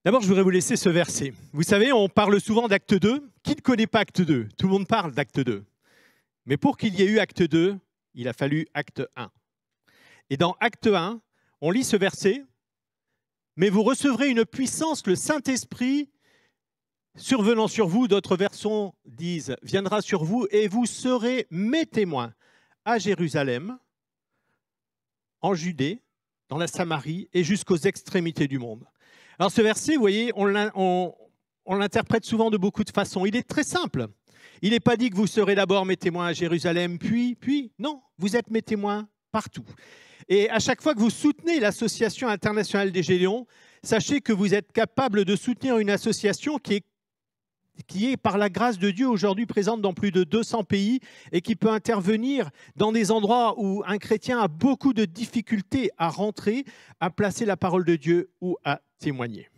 D'abord, je voudrais vous laisser ce verset. Vous savez, on parle souvent d'acte 2. Qui ne connaît pas acte 2? Tout le monde parle d'acte 2. Mais pour qu'il y ait eu acte 2, il a fallu acte 1. Et dans acte 1, on lit ce verset. Mais vous recevrez une puissance, le Saint-Esprit, survenant sur vous. D'autres versions disent, viendra sur vous et vous serez mes témoins à Jérusalem, en Judée, dans la Samarie et jusqu'aux extrémités du monde. Alors ce verset, vous voyez, on l'interprète souvent de beaucoup de façons. Il est très simple. Il n'est pas dit que vous serez d'abord mes témoins à Jérusalem, puis, non, vous êtes mes témoins partout. Et à chaque fois que vous soutenez l'Association internationale des Gédéons, sachez que vous êtes capable de soutenir une association qui est par la grâce de Dieu aujourd'hui présente dans plus de 200 pays et qui peut intervenir dans des endroits où un chrétien a beaucoup de difficultés à rentrer, à placer la parole de Dieu ou à témoigner.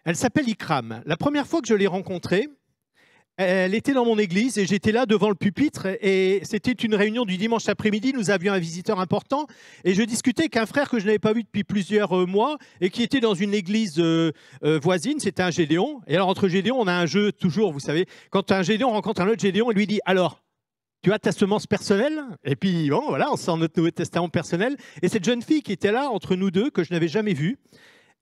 Elle s'appelle Ikram. La première fois que je l'ai rencontrée, elle était dans mon église et j'étais là devant le pupitre et c'était une réunion du dimanche après-midi. Nous avions un visiteur important et je discutais avec un frère que je n'avais pas vu depuis plusieurs mois et qui était dans une église voisine. C'était un Gédéon. Et alors entre Gédéons, on a un jeu toujours, vous savez. Quand un Gédéon rencontre un autre Gédéon, il lui dit « Alors, tu as ta semence personnelle ?» Et puis bon, voilà, on sort notre Nouveau Testament personnel. Et cette jeune fille qui était là entre nous deux, que je n'avais jamais vue,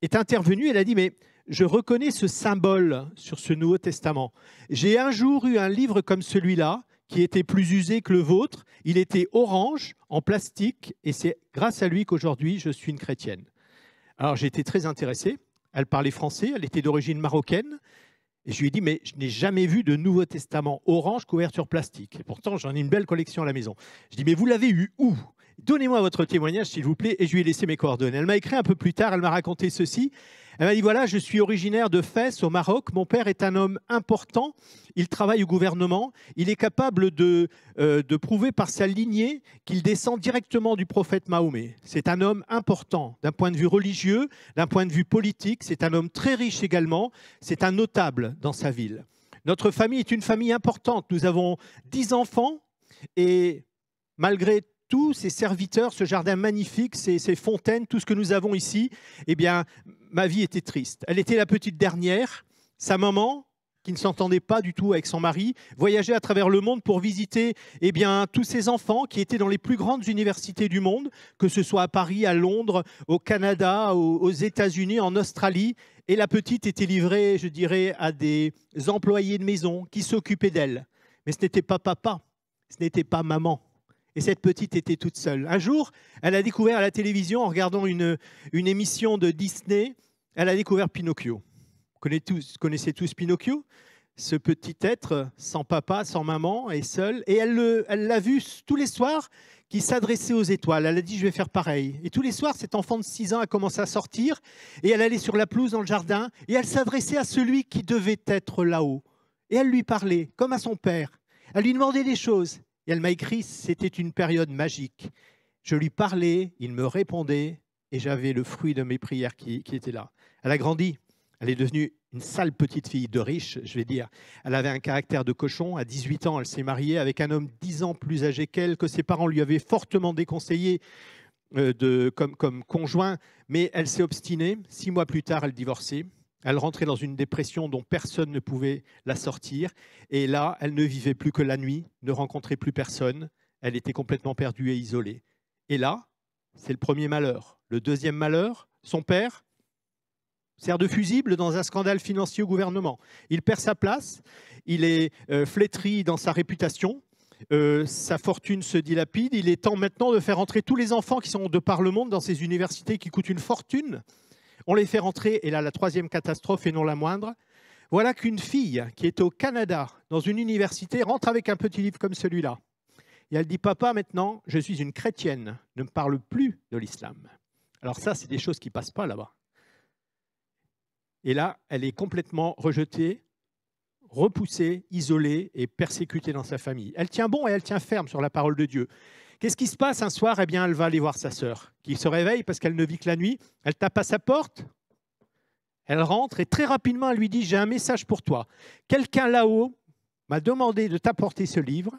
est intervenue. Elle a dit « Mais je reconnais ce symbole sur ce Nouveau Testament. J'ai un jour eu un livre comme celui-là, qui était plus usé que le vôtre. Il était orange, en plastique, et c'est grâce à lui qu'aujourd'hui, je suis une chrétienne. » Alors, j'ai été très intéressé. Elle parlait français, elle était d'origine marocaine. Et je lui ai dit, mais je n'ai jamais vu de Nouveau Testament orange couverture plastique. Et pourtant, j'en ai une belle collection à la maison. Je dis, mais vous l'avez eu où? Donnez-moi votre témoignage, s'il vous plaît. Et je lui ai laissé mes coordonnées. Elle m'a écrit un peu plus tard, elle m'a raconté ceci. Elle m'a dit, voilà, je suis originaire de Fès, au Maroc. Mon père est un homme important. Il travaille au gouvernement. Il est capable de prouver par sa lignée qu'il descend directement du prophète Mahomet. C'est un homme important d'un point de vue religieux, d'un point de vue politique. C'est un homme très riche également. C'est un notable dans sa ville. Notre famille est une famille importante. Nous avons 10 enfants et malgré tous ces serviteurs, ce jardin magnifique, ces fontaines, tout ce que nous avons ici, eh bien, ma vie était triste. Elle était la petite dernière. Sa maman, qui ne s'entendait pas du tout avec son mari, voyageait à travers le monde pour visiter eh bien, tous ses enfants qui étaient dans les plus grandes universités du monde, que ce soit à Paris, à Londres, au Canada, aux États-Unis, en Australie. Et la petite était livrée, je dirais, à des employés de maison qui s'occupaient d'elle. Mais ce n'était pas papa, ce n'était pas maman. Et cette petite était toute seule. Un jour, elle a découvert à la télévision, en regardant une émission de Disney, elle a découvert Pinocchio. Vous connaissez tous Pinocchio? Ce petit être sans papa, sans maman, et seul. Et elle l'a vu tous les soirs qui s'adressait aux étoiles. Elle a dit, je vais faire pareil. Et tous les soirs, cet enfant de 6 ans a commencé à sortir et elle allait sur la pelouse dans le jardin et elle s'adressait à celui qui devait être là-haut. Et elle lui parlait, comme à son père. Elle lui demandait des choses. Et elle m'a écrit, c'était une période magique. Je lui parlais, il me répondait et j'avais le fruit de mes prières qui était là. Elle a grandi. Elle est devenue une sale petite fille de riche, je vais dire. Elle avait un caractère de cochon. À 18 ans, elle s'est mariée avec un homme 10 ans plus âgé qu'elle, que ses parents lui avaient fortement déconseillé comme conjoint. Mais elle s'est obstinée. 6 mois plus tard, elle divorçait. Elle rentrait dans une dépression dont personne ne pouvait la sortir. Et là, elle ne vivait plus que la nuit, ne rencontrait plus personne. Elle était complètement perdue et isolée. Et là, c'est le premier malheur. Le deuxième malheur, son père sert de fusible dans un scandale financier au gouvernement. Il perd sa place, il est flétri dans sa réputation, sa fortune se dilapide. Il est temps maintenant de faire entrer tous les enfants qui sont de par le monde dans ces universités qui coûtent une fortune. On les fait rentrer, et là, la troisième catastrophe, et non la moindre, voilà qu'une fille qui est au Canada, dans une université, rentre avec un petit livre comme celui-là. Et elle dit, papa, maintenant, je suis une chrétienne, ne me parle plus de l'islam. Alors ça, c'est des choses qui ne passent pas là-bas. Et là, elle est complètement rejetée, repoussée, isolée et persécutée dans sa famille. Elle tient bon et elle tient ferme sur la parole de Dieu. Qu'est-ce qui se passe un soir? Eh bien, elle va aller voir sa sœur, qui se réveille parce qu'elle ne vit que la nuit. Elle tape à sa porte, elle rentre et très rapidement, elle lui dit, j'ai un message pour toi. Quelqu'un là-haut m'a demandé de t'apporter ce livre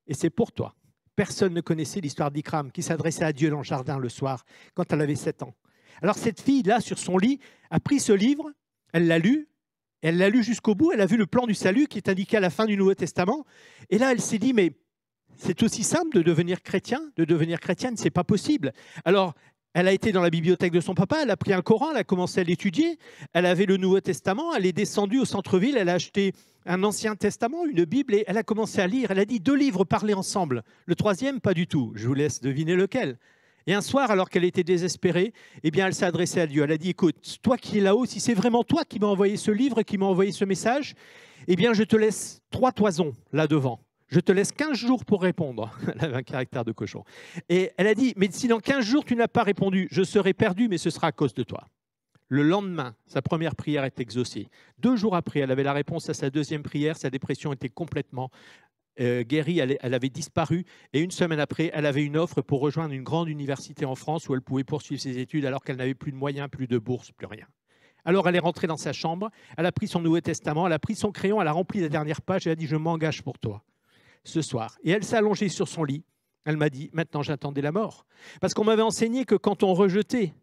et c'est pour toi. Personne ne connaissait l'histoire d'Ikram qui s'adressait à Dieu dans le jardin le soir quand elle avait 7 ans. Alors cette fille-là, sur son lit, a pris ce livre, elle l'a lu jusqu'au bout, elle a vu le plan du salut qui est indiqué à la fin du Nouveau Testament, et là elle s'est dit, mais c'est aussi simple de devenir chrétien, de devenir chrétienne, c'est pas possible. Alors, elle a été dans la bibliothèque de son papa, elle a pris un Coran, elle a commencé à l'étudier, elle avait le Nouveau Testament, elle est descendue au centre-ville, elle a acheté un Ancien Testament, une Bible, et elle a commencé à lire. Elle a dit 2 livres parlés ensemble. Le troisième, pas du tout. Je vous laisse deviner lequel. Et un soir, alors qu'elle était désespérée, eh bien, elle s'est adressée à Dieu. Elle a dit, écoute, toi qui es là-haut, si c'est vraiment toi qui m'as envoyé ce livre, qui m'as envoyé ce message, eh bien, je te laisse 3 toisons là devant. Je te laisse 15 jours pour répondre. Elle avait un caractère de cochon. Et elle a dit, mais si dans 15 jours tu n'as pas répondu, je serai perdue, mais ce sera à cause de toi. Le lendemain, sa première prière est exaucée. 2 jours après, elle avait la réponse à sa deuxième prière. Sa dépression était complètement guérie, elle avait disparu. Et 1 semaine après, elle avait une offre pour rejoindre une grande université en France où elle pouvait poursuivre ses études alors qu'elle n'avait plus de moyens, plus de bourse, plus rien. Alors elle est rentrée dans sa chambre, elle a pris son Nouveau Testament, elle a pris son crayon, elle a rempli la dernière page et elle a dit « Je m'engage pour toi ce soir ». Et elle s'est allongée sur son lit. Elle m'a dit « Maintenant, j'attendais la mort ». Parce qu'on m'avait enseigné que quand on rejetait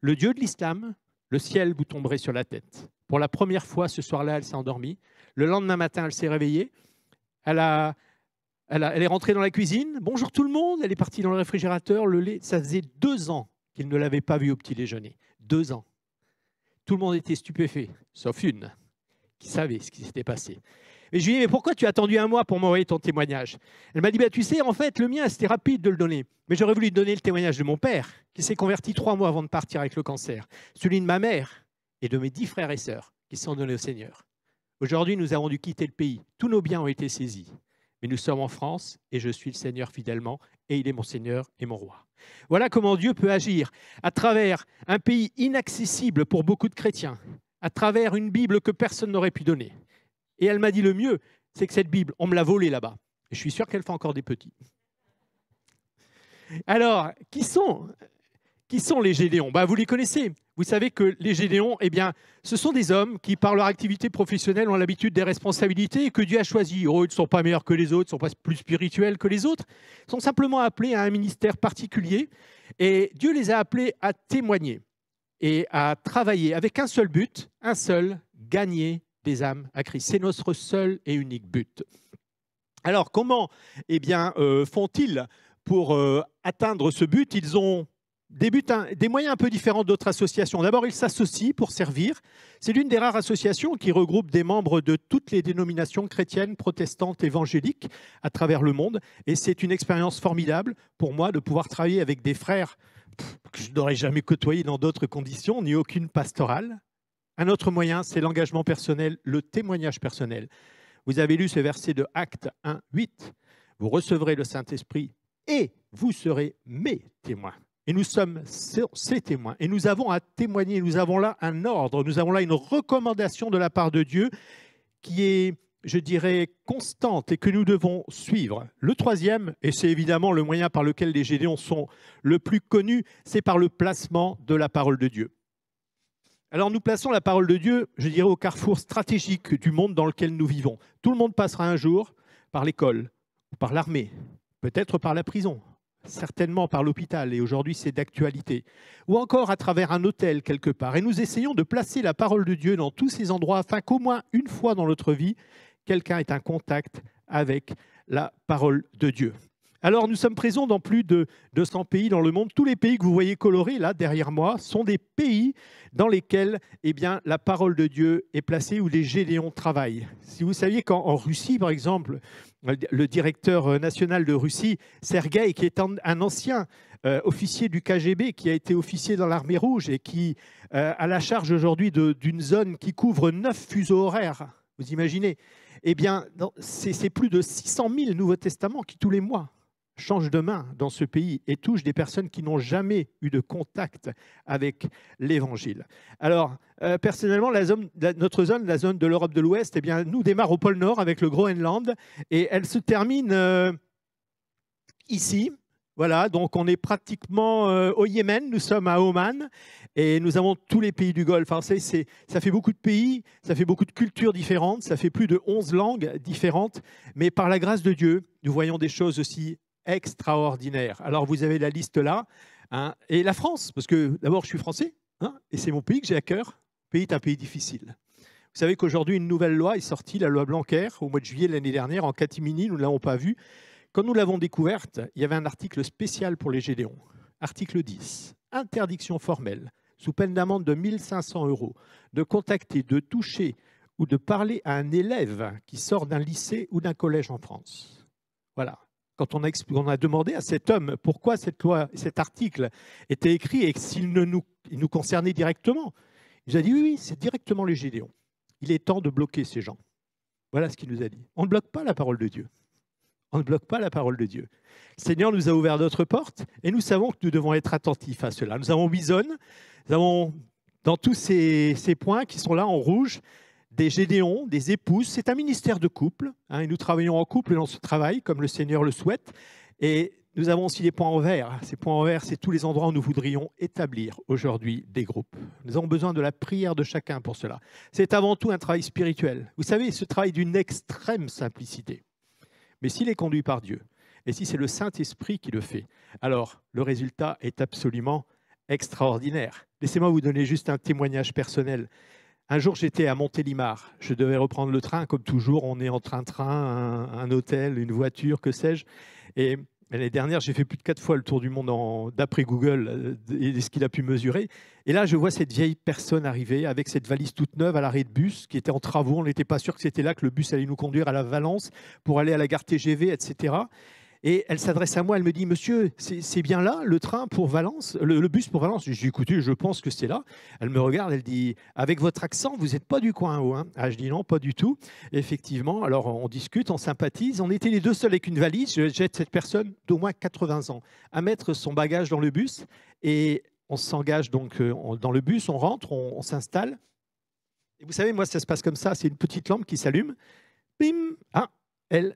le Dieu de l'islam, le ciel vous tomberait sur la tête. Pour la première fois, ce soir-là, elle s'est endormie. Le lendemain matin, elle s'est réveillée. Elle est rentrée dans la cuisine. « Bonjour tout le monde ». Elle est partie dans le réfrigérateur. Le lait, ça faisait 2 ans qu'il ne l'avait pas vu au petit déjeuner. 2 ans. Tout le monde était stupéfait, sauf une qui savait ce qui s'était passé. Et je lui ai dit, mais pourquoi tu as attendu 1 mois pour m'envoyer ton témoignage? Elle m'a dit, tu sais, en fait, le mien, c'était rapide de le donner. Mais j'aurais voulu donner le témoignage de mon père, qui s'est converti 3 mois avant de partir avec le cancer. Celui de ma mère et de mes 10 frères et sœurs qui se sont donnés au Seigneur. Aujourd'hui, nous avons dû quitter le pays. Tous nos biens ont été saisis. Mais nous sommes en France et je suis le Seigneur fidèlement et il est mon Seigneur et mon roi. Voilà comment Dieu peut agir à travers un pays inaccessible pour beaucoup de chrétiens, à travers une Bible que personne n'aurait pu donner. Et elle m'a dit le mieux, c'est que cette Bible, on me l'a volée là-bas. Et je suis sûr qu'elle fait encore des petits. Alors, qui sont les Gédéons? Vous les connaissez. Vous savez que les Gédéons, eh bien, ce sont des hommes qui, par leur activité professionnelle, ont l'habitude des responsabilités et que Dieu a choisi. Oh, ils ne sont pas meilleurs que les autres, ils ne sont pas plus spirituels que les autres. Ils sont simplement appelés à un ministère particulier. Et Dieu les a appelés à témoigner et à travailler avec un seul but, gagner des âmes à Christ. C'est notre seul et unique but. Alors, comment font-ils pour atteindre ce but? Ils ont des moyens un peu différents d'autres associations. D'abord, ils s'associent pour servir. C'est l'une des rares associations qui regroupe des membres de toutes les dénominations chrétiennes, protestantes, évangéliques à travers le monde. Et c'est une expérience formidable pour moi de pouvoir travailler avec des frères que je n'aurais jamais côtoyés dans d'autres conditions, ni aucune pastorale. Un autre moyen, c'est l'engagement personnel, le témoignage personnel. Vous avez lu ce verset de Actes 1, 8. Vous recevrez le Saint-Esprit et vous serez mes témoins. Et nous sommes ces témoins. Et nous avons à témoigner, nous avons là un ordre, nous avons là une recommandation de la part de Dieu qui est, je dirais, constante et que nous devons suivre. Le troisième, et c'est évidemment le moyen par lequel les Gédéons sont le plus connus, c'est par le placement de la parole de Dieu. Alors nous plaçons la parole de Dieu, je dirais, au carrefour stratégique du monde dans lequel nous vivons. Tout le monde passera un jour par l'école, par l'armée, peut-être par la prison, certainement par l'hôpital, et aujourd'hui c'est d'actualité, ou encore à travers un hôtel quelque part. Et nous essayons de placer la parole de Dieu dans tous ces endroits afin qu'au moins une fois dans notre vie, quelqu'un ait un contact avec la parole de Dieu. Alors nous sommes présents dans plus de 200 pays dans le monde. Tous les pays que vous voyez colorés là derrière moi sont des pays dans lesquels la parole de Dieu est placée, où les Gédéons travaillent. Si vous saviez qu'en Russie, par exemple, le directeur national de Russie, Sergueï, qui est un ancien officier du KGB, qui a été officier dans l'armée rouge et qui a la charge aujourd'hui d'une zone qui couvre 9 fuseaux horaires, vous imaginez? Eh bien, c'est plus de 600 000 Nouveaux Testaments qui, tous les mois, changent de main dans ce pays et touchent des personnes qui n'ont jamais eu de contact avec l'Évangile. Alors, personnellement, notre zone, la zone de l'Europe de l'Ouest, nous démarre au pôle Nord avec le Groenland et elle se termine ici. Voilà, donc on est pratiquement au Yémen, nous sommes à Oman et nous avons tous les pays du Golfe. Alors ça fait beaucoup de pays, ça fait beaucoup de cultures différentes, ça fait plus de 11 langues différentes, mais par la grâce de Dieu, nous voyons des choses aussi extraordinaires. Alors vous avez la liste là. hein. Et la France, parce que d'abord, je suis français, hein, et c'est mon pays que j'ai à cœur. Le pays est un pays difficile. Vous savez qu'aujourd'hui, une nouvelle loi est sortie, la loi Blanquer, au mois de juillet de l'année dernière, en catimini, nous ne l'avons pas vue. Quand nous l'avons découverte, il y avait un article spécial pour les gédéons. Article 10, interdiction formelle, sous peine d'amende de 1 500 €, de contacter, de toucher ou de parler à un élève qui sort d'un lycée ou d'un collège en France. Voilà. Quand on a demandé à cet homme pourquoi cette loi, cet article était écrit et s'il nous concernait directement, il nous a dit oui, c'est directement les gédéons. Il est temps de bloquer ces gens. Voilà ce qu'il nous a dit. On ne bloque pas la parole de Dieu. On ne bloque pas la parole de Dieu. Le Seigneur nous a ouvert d'autres portes et nous savons que nous devons être attentifs à cela. Nous avons Bisonne, nous avons dans tous ces points qui sont là en rouge, des gédéons, des épouses. C'est un ministère de couple, hein, et nous travaillons en couple dans ce travail comme le Seigneur le souhaite. Et nous avons aussi des points en vert. Ces points en vert, c'est tous les endroits où nous voudrions établir aujourd'hui des groupes. Nous avons besoin de la prière de chacun pour cela. C'est avant tout un travail spirituel. Vous savez, ce travail d'une extrême simplicité. Mais s'il est conduit par Dieu, et si c'est le Saint-Esprit qui le fait, alors le résultat est absolument extraordinaire. Laissez-moi vous donner juste un témoignage personnel. Un jour, j'étais à Montélimar. Je devais reprendre le train, comme toujours. On est en train-train, un hôtel, une voiture, que sais-je. Et l'année dernière, j'ai fait plus de 4 fois le tour du monde d'après Google et ce qu'il a pu mesurer. Et là, je vois cette vieille personne arriver avec cette valise toute neuve à l'arrêt de bus qui était en travaux. On n'était pas sûr que c'était là que le bus allait nous conduire à la Valence pour aller à la gare TGV, etc. Et elle s'adresse à moi, elle me dit « Monsieur, c'est bien là le train pour Valence, le bus pour Valence ?» Je dis « Écoutez, je pense que c'est là. » Elle me regarde, elle dit « Avec votre accent, vous n'êtes pas du coin haut, hein ?» Ah, je dis « Non, pas du tout. » Effectivement, alors on discute, on sympathise. On était les deux seuls avec une valise. J'aide cette personne d'au moins 80 ans à mettre son bagage dans le bus. Et on s'engage donc dans le bus, on rentre, on s'installe. Et vous savez, moi, ça se passe comme ça. C'est une petite lampe qui s'allume. Bim. Ah,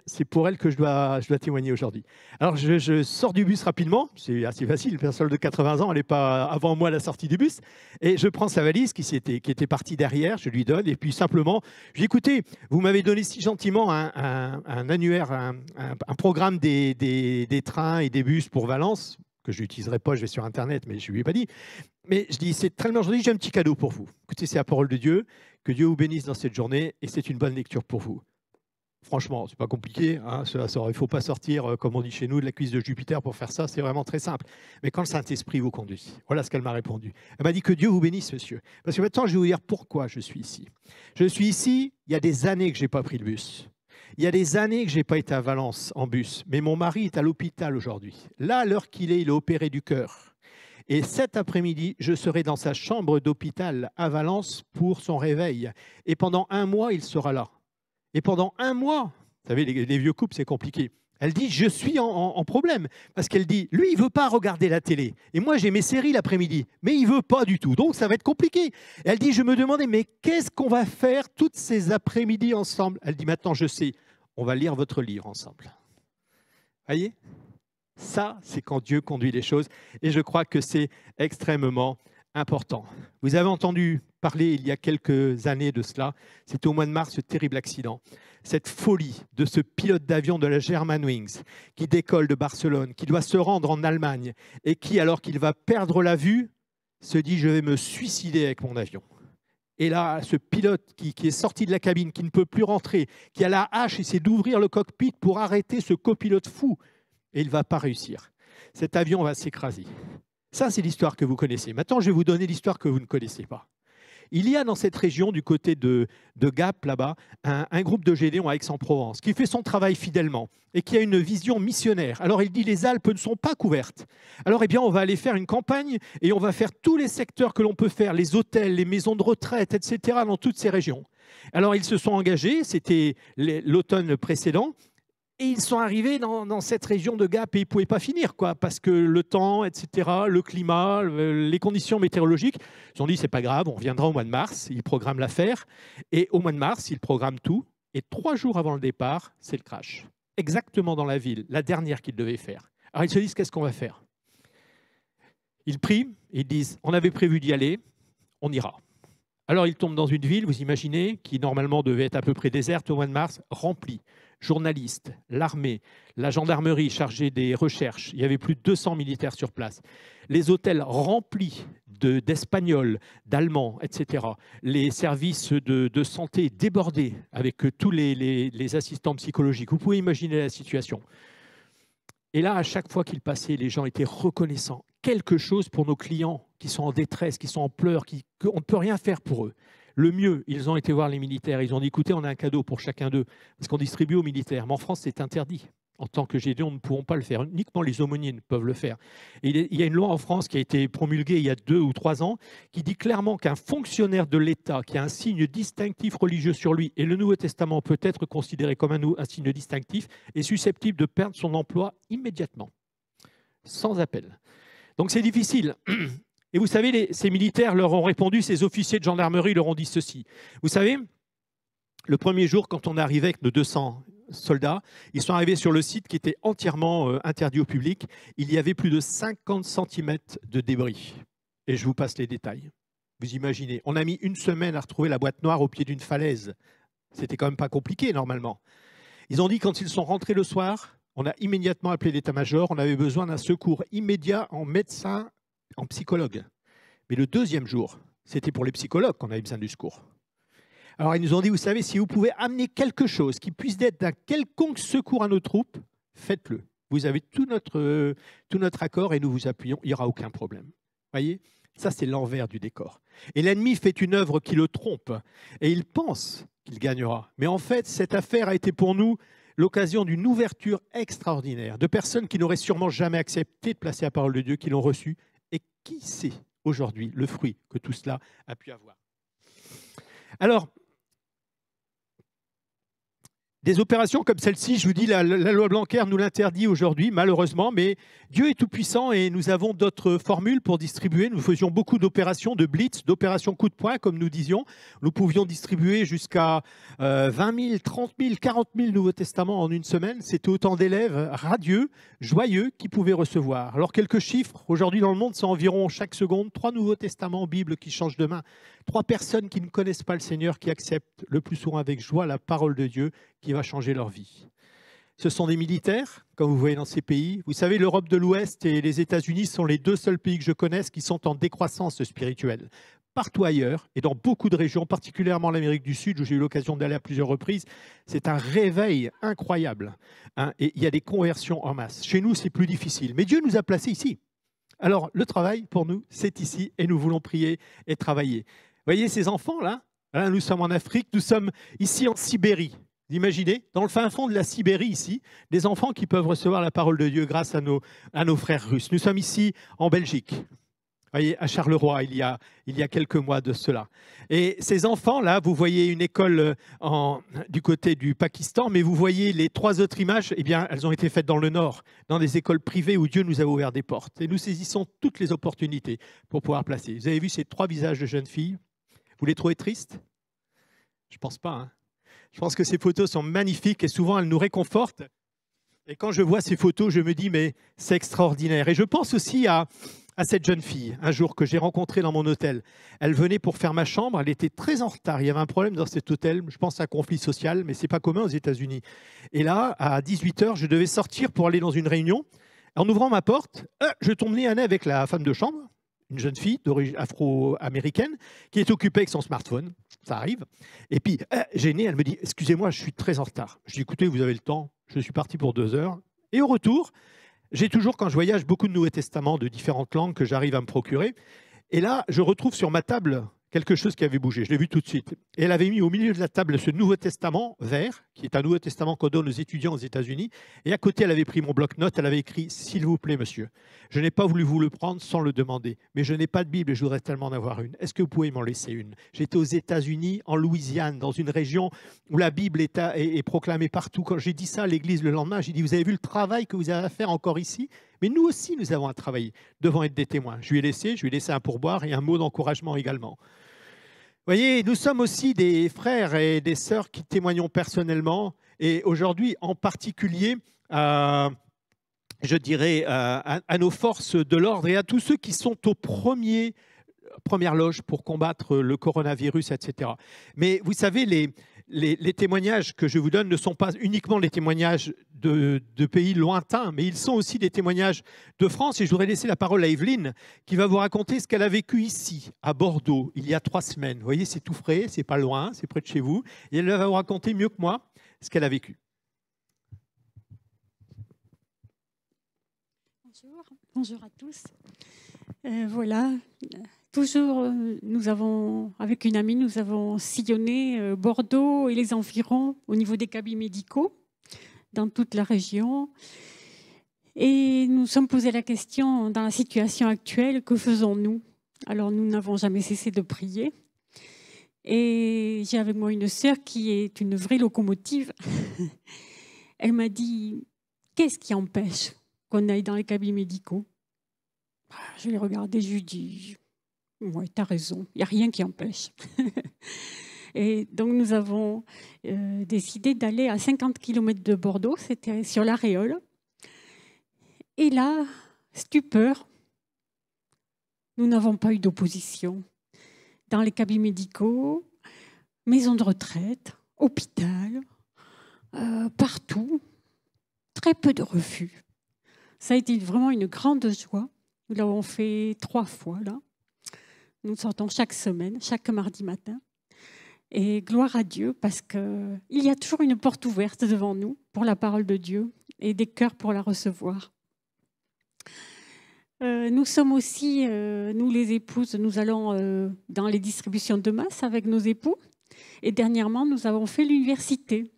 c'est pour elle que je dois témoigner aujourd'hui. Alors, je sors du bus rapidement. C'est assez facile. Une personne de 80 ans, elle n'est pas avant moi à la sortie du bus. Et je prends sa valise qui était partie derrière. Je lui donne. Et puis, simplement, je dis, écoutez, vous m'avez donné si gentiment un annuaire, un programme des trains et des bus pour Valence, que je n'utiliserai pas, je vais sur Internet, mais je ne lui ai pas dit. Mais je dis, c'est très bien aujourd'hui, j'ai un petit cadeau pour vous. Écoutez, c'est la parole de Dieu. Que Dieu vous bénisse dans cette journée. Et c'est une bonne lecture pour vous. Franchement, ce n'est pas compliqué. Hein, il ne faut pas sortir, comme on dit chez nous, de la cuisse de Jupiter pour faire ça. C'est vraiment très simple. Mais quand le Saint-Esprit vous conduit, voilà ce qu'elle m'a répondu. Elle m'a dit que Dieu vous bénisse, monsieur. Parce que maintenant, je vais vous dire pourquoi je suis ici. Je suis ici, il y a des années que je n'ai pas pris le bus. Il y a des années que je n'ai pas été à Valence en bus. Mais mon mari est à l'hôpital aujourd'hui. Là, à l'heure qu'il est, il est opéré du cœur. Et cet après-midi, je serai dans sa chambre d'hôpital à Valence pour son réveil. Et pendant 1 mois, il sera là. Et pendant 1 mois, vous savez, les vieux couples, c'est compliqué. Elle dit, je suis en problème. Parce qu'elle dit, lui, il ne veut pas regarder la télé. Et moi, j'ai mes séries l'après-midi. Mais il ne veut pas du tout. Donc, ça va être compliqué. Elle dit, je me demandais, mais qu'est-ce qu'on va faire toutes ces après-midi ensemble? Elle dit, maintenant, je sais, on va lire votre livre ensemble. Voyez? Ça, c'est quand Dieu conduit les choses. Et je crois que c'est extrêmement important. Vous avez entendu parler il y a quelques années de cela, c'était au mois de mars, ce terrible accident, cette folie de ce pilote d'avion de la Germanwings qui décolle de Barcelone, qui doit se rendre en Allemagne et qui, alors qu'il va perdre la vue, se dit « je vais me suicider avec mon avion ». Et là, ce pilote qui est sorti de la cabine, qui ne peut plus rentrer, qui a la hache, essaie d'ouvrir le cockpit pour arrêter ce copilote fou, et il ne va pas réussir. Cet avion va s'écraser. Ça, c'est l'histoire que vous connaissez. Maintenant, je vais vous donner l'histoire que vous ne connaissez pas. Il y a dans cette région, du côté de Gap, là-bas, un groupe de gédéons à Aix-en-Provence qui fait son travail fidèlement et qui a une vision missionnaire. Alors, il dit les Alpes ne sont pas couvertes. Alors, eh bien, on va aller faire une campagne et on va faire tous les secteurs que l'on peut faire, les hôtels, les maisons de retraite, etc., dans toutes ces régions. Alors, ils se sont engagés, c'était l'automne précédent. Et ils sont arrivés dans cette région de Gap et ils ne pouvaient pas finir, quoi, parce que le temps, etc., le climat, les conditions météorologiques, ils ont dit c'est pas grave, on reviendra au mois de mars. Ils programment l'affaire et au mois de mars, ils programment tout. Et 3 jours avant le départ, c'est le crash. Exactement dans la ville, la dernière qu'ils devaient faire. Alors ils se disent qu'est-ce qu'on va faire? Ils prient, ils disent on avait prévu d'y aller, on ira. Alors, il tombe dans une ville, vous imaginez, qui normalement devait être à peu près déserte au mois de mars, remplie. Journalistes, l'armée, la gendarmerie chargée des recherches. Il y avait plus de 200 militaires sur place. Les hôtels remplis d'Espagnols, d'Allemands, etc. Les services de santé débordés avec tous les assistants psychologiques. Vous pouvez imaginer la situation. Et là, à chaque fois qu'ils passaient, les gens étaient reconnaissants. Quelque chose pour nos clients qui sont en détresse, qui sont en pleurs, qu'on ne peut rien faire pour eux. Le mieux, ils ont été voir les militaires. Ils ont dit, écoutez, on a un cadeau pour chacun d'eux, parce qu'on distribue aux militaires. Mais en France, c'est interdit. En tant que Gédéon, nous ne pouvons pas le faire. Uniquement les aumôniers ne peuvent le faire. Et il y a une loi en France qui a été promulguée il y a 2 ou 3 ans qui dit clairement qu'un fonctionnaire de l'État qui a un signe distinctif religieux sur lui, et le Nouveau Testament peut être considéré comme un signe distinctif, est susceptible de perdre son emploi immédiatement, sans appel. Donc c'est difficile. Et vous savez, ces militaires leur ont répondu, ces officiers de gendarmerie leur ont dit ceci. Vous savez, le premier jour, quand on est arrivé avec nos 200 soldats, ils sont arrivés sur le site qui était entièrement interdit au public. Il y avait plus de 50 cm de débris. Et je vous passe les détails. Vous imaginez, on a mis 1 semaine à retrouver la boîte noire au pied d'une falaise. C'était quand même pas compliqué, normalement. Ils ont dit, quand ils sont rentrés le soir, on a immédiatement appelé l'état-major. On avait besoin d'un secours immédiat en médecin, en psychologue. Mais le 2e jour, c'était pour les psychologues qu'on avait besoin du secours. Alors, ils nous ont dit, vous savez, si vous pouvez amener quelque chose qui puisse être d'un quelconque secours à nos troupes, faites-le. Vous avez tout notre accord et nous vous appuyons, il n'y aura aucun problème. Vous voyez, ça, c'est l'envers du décor. Et l'ennemi fait une œuvre qui le trompe et il pense qu'il gagnera. Mais en fait, cette affaire a été pour nous l'occasion d'une ouverture extraordinaire, de personnes qui n'auraient sûrement jamais accepté de placer la parole de Dieu, qui l'ont reçue. Et qui sait aujourd'hui le fruit que tout cela a pu avoir. Alors, des opérations comme celle-ci, je vous dis, la loi Blanquer nous l'interdit aujourd'hui, malheureusement, mais Dieu est tout-puissant et nous avons d'autres formules pour distribuer. Nous faisions beaucoup d'opérations de blitz, d'opérations coup de poing, comme nous disions. Nous pouvions distribuer jusqu'à 20 000, 30 000, 40 000 Nouveaux Testaments en une semaine. C'était autant d'élèves radieux, joyeux, qui pouvaient recevoir. Alors, quelques chiffres. Aujourd'hui, dans le monde, c'est environ chaque seconde 3 Nouveaux Testaments, Bible qui changent de main. 3 personnes qui ne connaissent pas le Seigneur, qui acceptent le plus souvent avec joie la parole de Dieu, qui va changer leur vie. Ce sont des militaires, comme vous voyez dans ces pays. Vous savez, l'Europe de l'Ouest et les États-Unis sont les 2 seuls pays que je connaisse qui sont en décroissance spirituelle. Partout ailleurs, et dans beaucoup de régions, particulièrement l'Amérique du Sud, où j'ai eu l'occasion d'aller à plusieurs reprises, c'est un réveil incroyable. Et il y a des conversions en masse. Chez nous, c'est plus difficile. Mais Dieu nous a placés ici. Alors, le travail, pour nous, c'est ici, et nous voulons prier et travailler. Vous voyez ces enfants-là? Là, nous sommes en Afrique, nous sommes ici en Sibérie. Vous imaginez, dans le fin fond de la Sibérie, ici, des enfants qui peuvent recevoir la parole de Dieu grâce à nos frères russes. Nous sommes ici en Belgique, vous voyez, à Charleroi, il y a quelques mois de cela. Et ces enfants-là, vous voyez une école du côté du Pakistan, mais vous voyez les 3 autres images, eh bien, elles ont été faites dans le Nord, dans des écoles privées où Dieu nous a ouvert des portes. Et nous saisissons toutes les opportunités pour pouvoir placer. Vous avez vu ces 3 visages de jeunes filles? Vous les trouvez tristes? Je ne pense pas, hein. Je pense que ces photos sont magnifiques et souvent elles nous réconfortent. Et quand je vois ces photos, je me dis, mais c'est extraordinaire. Et je pense aussi à cette jeune fille, un jour, que j'ai rencontrée dans mon hôtel. Elle venait pour faire ma chambre, elle était très en retard. Il y avait un problème dans cet hôtel, je pense à un conflit social, mais ce n'est pas commun aux États-Unis. Et là, à 18 h, je devais sortir pour aller dans une réunion. En ouvrant ma porte, je tombe nez à nez avec la femme de chambre, une jeune fille d'origine afro-américaine, qui est occupée avec son smartphone. Ça arrive. Et puis, gênée, elle me dit, excusez-moi, je suis très en retard. Je dis, écoutez, vous avez le temps, je suis parti pour 2 heures. Et au retour, j'ai toujours, quand je voyage, beaucoup de Nouveaux Testaments de différentes langues que j'arrive à me procurer. Et là, je retrouve sur ma table quelque chose qui avait bougé. Je l'ai vu tout de suite. Et elle avait mis au milieu de la table ce Nouveau Testament vert, qui est un Nouveau Testament qu'on donne aux étudiants aux États-Unis. Et à côté, elle avait pris mon bloc-notes. Elle avait écrit « S'il vous plaît, monsieur, je n'ai pas voulu vous le prendre sans le demander, mais je n'ai pas de Bible et je voudrais tellement en avoir une. Est-ce que vous pouvez m'en laisser une ?» J'étais aux États-Unis, en Louisiane, dans une région où la Bible est proclamée partout. Quand j'ai dit ça à l'église le lendemain, j'ai dit « Vous avez vu le travail que vous avez à faire encore ici ? Mais nous aussi, nous avons à travailler, devant être des témoins. » Je lui ai laissé un pourboire et un mot d'encouragement également. Vous voyez, nous sommes aussi des frères et des sœurs qui témoignons personnellement. Et aujourd'hui, en particulier, je dirais, à nos forces de l'ordre et à tous ceux qui sont aux premiers première loge pour combattre le coronavirus, etc. Mais vous savez, les témoignages que je vous donne ne sont pas uniquement les témoignages de pays lointains, mais ils sont aussi des témoignages de France. Et je voudrais laisser la parole à Evelyne, qui va vous raconter ce qu'elle a vécu ici, à Bordeaux, il y a 3 semaines. Vous voyez, c'est tout frais, c'est pas loin, c'est près de chez vous. Et elle va vous raconter mieux que moi ce qu'elle a vécu. Bonjour à tous. Voilà, toujours, avec une amie, nous avons sillonné Bordeaux et les environs au niveau des cabinets médicaux dans toute la région. Et nous nous sommes posé la question, dans la situation actuelle, que faisons-nous? Alors, nous n'avons jamais cessé de prier. Et j'ai avec moi une sœur qui est une vraie locomotive. Elle m'a dit, qu'est-ce qui empêche qu'on aille dans les cabinets médicaux? Je l'ai regardé, je lui ai dit, ouais, tu as raison, il n'y a rien qui empêche. Et donc nous avons décidé d'aller à 50 km de Bordeaux, c'était sur la Réole. Et là, stupeur, nous n'avons pas eu d'opposition. Dans les cabinets médicaux, maisons de retraite, hôpital, partout, très peu de refus. Ça a été vraiment une grande joie. Nous l'avons fait 3 fois, là. Nous sortons chaque semaine, chaque mardi matin. Et gloire à Dieu, parce qu'il y a toujours une porte ouverte devant nous pour la parole de Dieu et des cœurs pour la recevoir. Nous sommes aussi, nous les épouses, nous allons dans les distributions de masse avec nos époux. Et dernièrement, nous avons fait l'université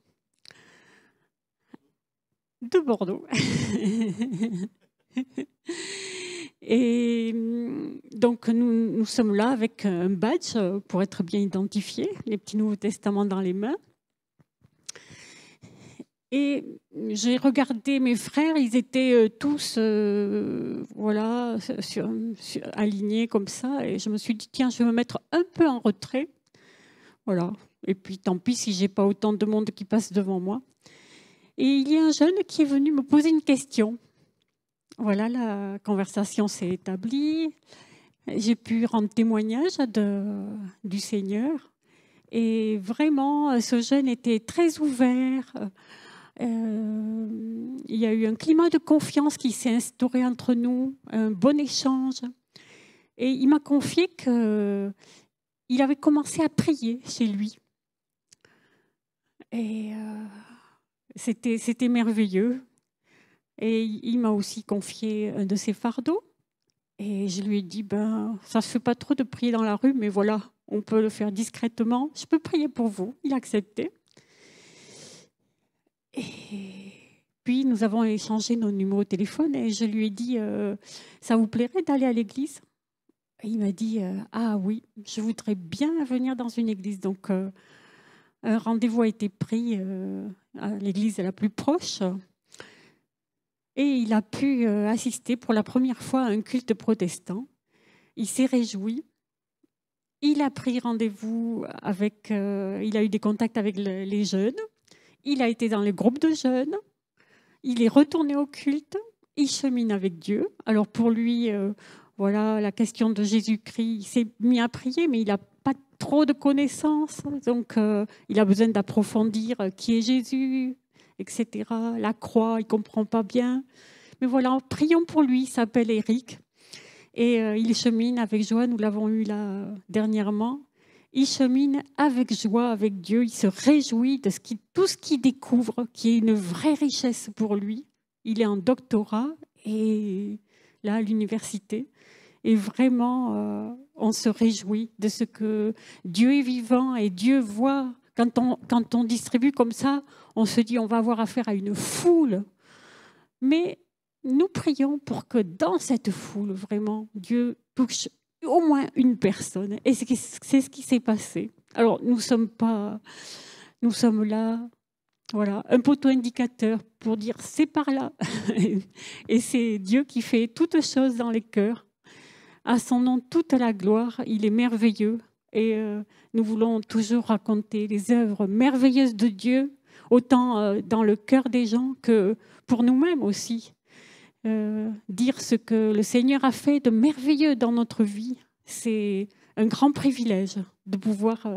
de Bordeaux. Et donc, nous sommes là avec un badge pour être bien identifiés, les petits Nouveaux Testaments dans les mains. Et j'ai regardé mes frères, ils étaient tous voilà, alignés comme ça. Et je me suis dit, tiens, je vais me mettre un peu en retrait. Voilà. Et puis, tant pis si je n'ai pas autant de monde qui passe devant moi. Et il y a un jeune qui est venu me poser une question. Voilà, la conversation s'est établie. J'ai pu rendre témoignage du Seigneur. Et vraiment, ce jeune était très ouvert. Il y a eu un climat de confiance qui s'est instauré entre nous, un bon échange. Et il m'a confié qu'il avait commencé à prier chez lui. Et c'était merveilleux. Et il m'a aussi confié un de ses fardeaux. Et je lui ai dit, ça ne se fait pas trop de prier dans la rue, mais voilà, on peut le faire discrètement. Je peux prier pour vous. Il a accepté. Et puis, nous avons échangé nos numéros de téléphone et je lui ai dit, ça vous plairait d'aller à l'église? Et il m'a dit, ah oui, je voudrais bien venir dans une église. Donc, un rendez-vous a été pris à l'église la plus proche. Et il a pu assister pour la première fois à un culte protestant. Il s'est réjoui. Il a pris rendez-vous avec... il a eu des contacts avec les jeunes. Il a été dans les groupes de jeunes. Il est retourné au culte. Il chemine avec Dieu. Alors pour lui, voilà, la question de Jésus-Christ, il s'est mis à prier, mais il n'a pas trop de connaissances. Donc il a besoin d'approfondir qui est Jésus, etc. La croix, il ne comprend pas bien. Mais voilà, prions pour lui, il s'appelle Eric. Et il chemine avec joie, nous l'avons eu là dernièrement. Il chemine avec joie, avec Dieu, il se réjouit de tout ce qu'il découvre, qui est une vraie richesse pour lui. Il est en doctorat et là à l'université. Et vraiment, on se réjouit de ce que Dieu est vivant et Dieu voit. Quand on distribue comme ça, on se dit on va avoir affaire à une foule. Mais nous prions pour que dans cette foule, vraiment, Dieu touche au moins une personne. Et c'est ce qui s'est passé. Alors, nous sommes là, voilà, un poteau indicateur pour dire c'est par là. Et c'est Dieu qui fait toutes choses dans les cœurs. À son nom, toute la gloire. Il est merveilleux. Et nous voulons toujours raconter les œuvres merveilleuses de Dieu, autant dans le cœur des gens que pour nous-mêmes aussi. Dire ce que le Seigneur a fait de merveilleux dans notre vie. c'est un grand privilège de pouvoir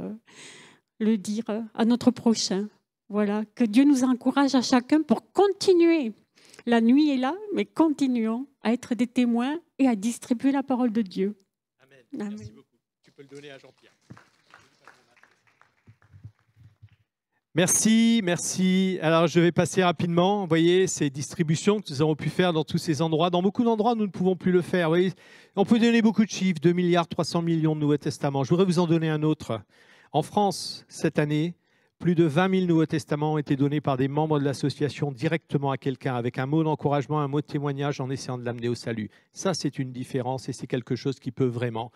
le dire à notre prochain. Voilà, que Dieu nous encourage à chacun pour continuer. La nuit est là, mais continuons à être des témoins et à distribuer la parole de Dieu. Amen. Amen. Merci beaucoup. Tu peux le donner à Jean-Pierre. Merci, merci. Alors, je vais passer rapidement. Vous voyez, ces distributions que nous avons pu faire dans tous ces endroits. Dans beaucoup d'endroits, nous ne pouvons plus le faire. Vous voyez, on peut donner beaucoup de chiffres, 2 milliards 300 millions de Nouveaux Testaments. Je voudrais vous en donner un autre. En France, cette année, plus de 20 000 Nouveaux Testaments ont été donnés par des membres de l'association directement à quelqu'un, avec un mot d'encouragement, un mot de témoignage en essayant de l'amener au salut. Ça, c'est une différence et c'est quelque chose qui peut vraiment.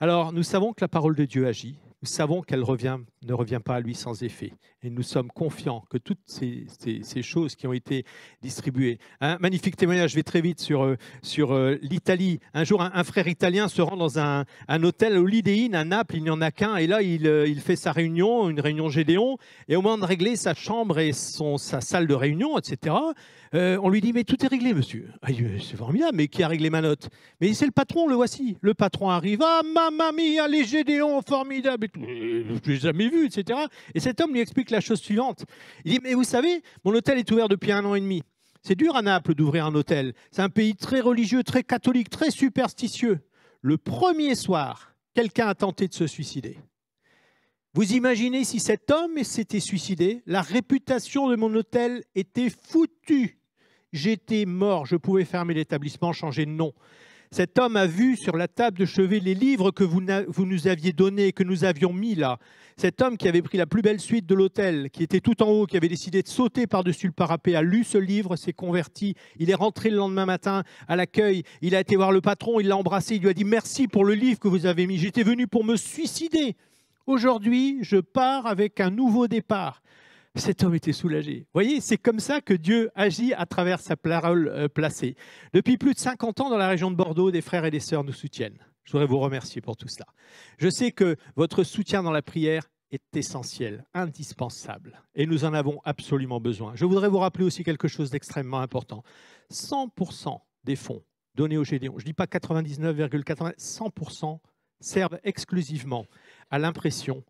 Alors, nous savons que la parole de Dieu agit. Nous savons qu'elle ne revient pas à lui sans effet. Et nous sommes confiants que toutes ces choses qui ont été distribuées. Un magnifique témoignage, je vais très vite sur l'Italie. Un jour, un frère italien se rend dans un hôtel au Holiday Inn à Naples, il n'y en a qu'un. Et là, il fait sa réunion, une réunion Gédéon. Et au moment de régler sa chambre et sa salle de réunion, etc., on lui dit, mais tout est réglé, monsieur. Ah, c'est formidable, mais qui a réglé ma note? Mais c'est le patron, le voici. Le patron arrive, ah, mamma mia, les Gédéons, formidable. Je ne l'ai jamais vu, etc. Et cet homme lui explique la chose suivante. Il dit, mais vous savez, mon hôtel est ouvert depuis 1 an et demi. C'est dur à Naples d'ouvrir un hôtel. C'est un pays très religieux, très catholique, très superstitieux. Le premier soir, quelqu'un a tenté de se suicider. Vous imaginez si cet homme s'était suicidé, la réputation de mon hôtel était foutue. J'étais mort, je pouvais fermer l'établissement, changer de nom. Cet homme a vu sur la table de chevet les livres que vous nous aviez donnés, que nous avions mis là. Cet homme qui avait pris la plus belle suite de l'hôtel, qui était tout en haut, qui avait décidé de sauter par-dessus le parapet, a lu ce livre, s'est converti. Il est rentré le lendemain matin à l'accueil. Il a été voir le patron, il l'a embrassé, il lui a dit « Merci pour le livre que vous avez mis. J'étais venu pour me suicider. Aujourd'hui, je pars avec un nouveau départ. » Cet homme était soulagé. Vous voyez, c'est comme ça que Dieu agit à travers sa parole placée. Depuis plus de 50 ans, dans la région de Bordeaux, des frères et des sœurs nous soutiennent. Je voudrais vous remercier pour tout cela. Je sais que votre soutien dans la prière est essentiel, indispensable, et nous en avons absolument besoin. Je voudrais vous rappeler aussi quelque chose d'extrêmement important. 100% des fonds donnés au Gédéon, je ne dis pas 99,80, 100% servent exclusivement à l'impression,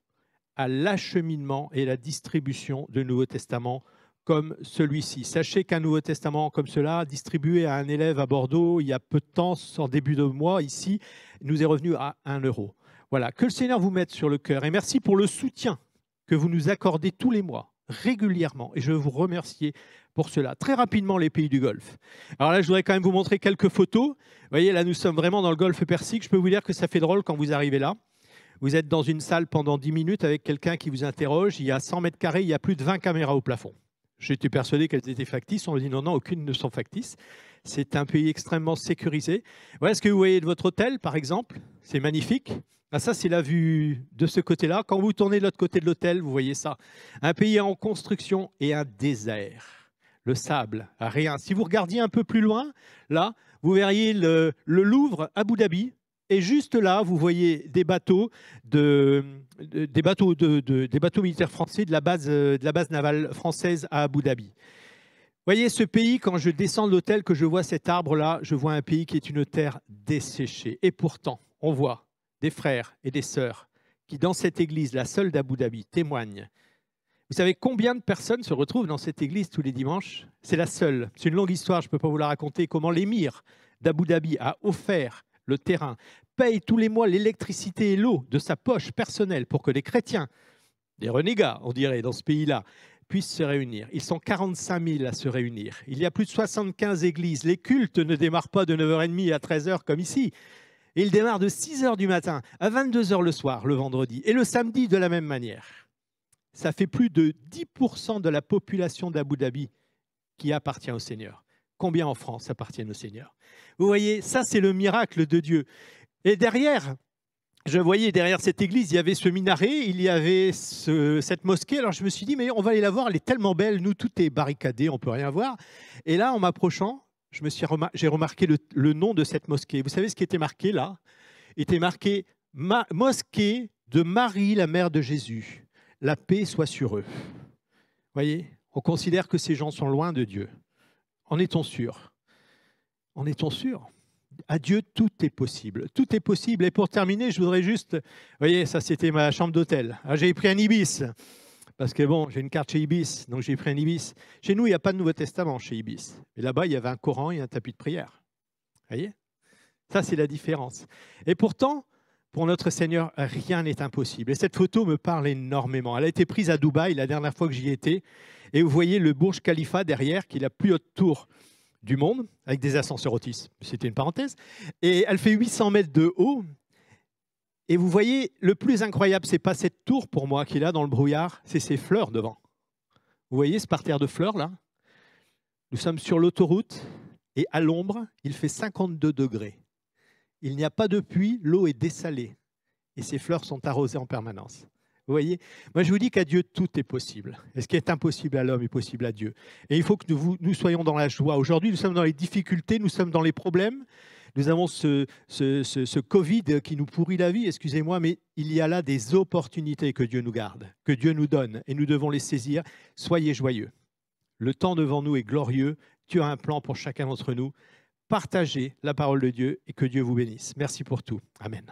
à l'acheminement et la distribution de Nouveaux Testaments comme celui-ci. Sachez qu'un Nouveau Testament comme cela, distribué à un élève à Bordeaux il y a peu de temps, en début de mois, ici, nous est revenu à 1 €. Voilà, que le Seigneur vous mette sur le cœur. Et merci pour le soutien que vous nous accordez tous les mois, régulièrement. Et je veux vous remercier pour cela. Très rapidement, les pays du Golfe. Alors là, je voudrais quand même vous montrer quelques photos. Vous voyez, là, nous sommes vraiment dans le Golfe Persique. Je peux vous dire que ça fait drôle quand vous arrivez là. Vous êtes dans une salle pendant 10 minutes avec quelqu'un qui vous interroge. Il y a 100 mètres carrés, il y a plus de 20 caméras au plafond. J'étais persuadé qu'elles étaient factices. On me dit non, non, aucune ne sont factices. C'est un pays extrêmement sécurisé. Voilà ce que vous voyez de votre hôtel, par exemple. C'est magnifique. Ah, ça, c'est la vue de ce côté-là. Quand vous tournez de l'autre côté de l'hôtel, vous voyez ça. Un pays en construction et un désert. Le sable, rien. Si vous regardiez un peu plus loin, là, vous verriez le Louvre, Abu Dhabi. Et juste là, vous voyez des bateaux, des bateaux militaires français de la base navale française à Abu Dhabi. Vous voyez ce pays, quand je descends de l'hôtel, que je vois cet arbre-là, je vois un pays qui est une terre desséchée. Et pourtant, on voit des frères et des sœurs qui, dans cette église, la seule d'Abu Dhabi, témoignent. Vous savez combien de personnes se retrouvent dans cette église tous les dimanches? C'est la seule. C'est une longue histoire, je ne peux pas vous la raconter, comment l'émir d'Abu Dhabi a offert le terrain, paye tous les mois l'électricité et l'eau de sa poche personnelle pour que les chrétiens, des renégats, on dirait, dans ce pays-là, puissent se réunir. Ils sont 45 000 à se réunir. Il y a plus de 75 églises. Les cultes ne démarrent pas de 9h30 à 13h comme ici. Ils démarrent de 6h du matin à 22h le soir, le vendredi, et le samedi de la même manière. Ça fait plus de 10% de la population d'Abu Dhabi qui appartient au Seigneur. Combien en France appartiennent au Seigneur? Vous voyez, ça c'est le miracle de Dieu. Et derrière, je voyais derrière cette église, il y avait ce minaret, il y avait cette mosquée. Alors je me suis dit, mais on va aller la voir, elle est tellement belle, nous tout est barricadé, on ne peut rien voir. Et là, en m'approchant, j'ai remarqué le nom de cette mosquée. Vous savez ce qui était marqué là? Il était marqué « Mosquée de Marie, la mère de Jésus. La paix soit sur eux ». Vous voyez, on considère que ces gens sont loin de Dieu. En est-on sûr? En est-on sûr? À Dieu, tout est possible. Tout est possible. Et pour terminer, je voudrais juste... Vous voyez, ça, c'était ma chambre d'hôtel. J'ai pris un Ibis. Parce que bon, j'ai une carte chez Ibis, donc j'ai pris un Ibis. Chez nous, il n'y a pas de Nouveau Testament chez Ibis. Et là-bas, il y avait un Coran et un tapis de prière. Vous voyez? Ça, c'est la différence. Et pourtant, pour notre Seigneur, rien n'est impossible. Et cette photo me parle énormément. Elle a été prise à Dubaï la dernière fois que j'y étais. Et vous voyez le Burj Khalifa derrière, qui est la plus haute tour du monde, avec des ascenseurs Otis. C'était une parenthèse. Et elle fait 800 mètres de haut. Et vous voyez, le plus incroyable, ce n'est pas cette tour pour moi qui est là dans le brouillard, c'est ces fleurs devant. Vous voyez ce parterre de fleurs là? Nous sommes sur l'autoroute et à l'ombre, il fait 52 degrés. Il n'y a pas de pluie, l'eau est dessalée et ces fleurs sont arrosées en permanence. Vous voyez? Moi, je vous dis qu'à Dieu, tout est possible. Et ce qui est impossible à l'homme est possible à Dieu. Et il faut que nous soyons dans la joie. Aujourd'hui, nous sommes dans les difficultés, nous sommes dans les problèmes. Nous avons ce Covid qui nous pourrit la vie, excusez-moi, mais il y a là des opportunités que Dieu nous garde, que Dieu nous donne, et nous devons les saisir. Soyez joyeux. Le temps devant nous est glorieux. Dieu a un plan pour chacun d'entre nous. Partagez la parole de Dieu et que Dieu vous bénisse. Merci pour tout. Amen.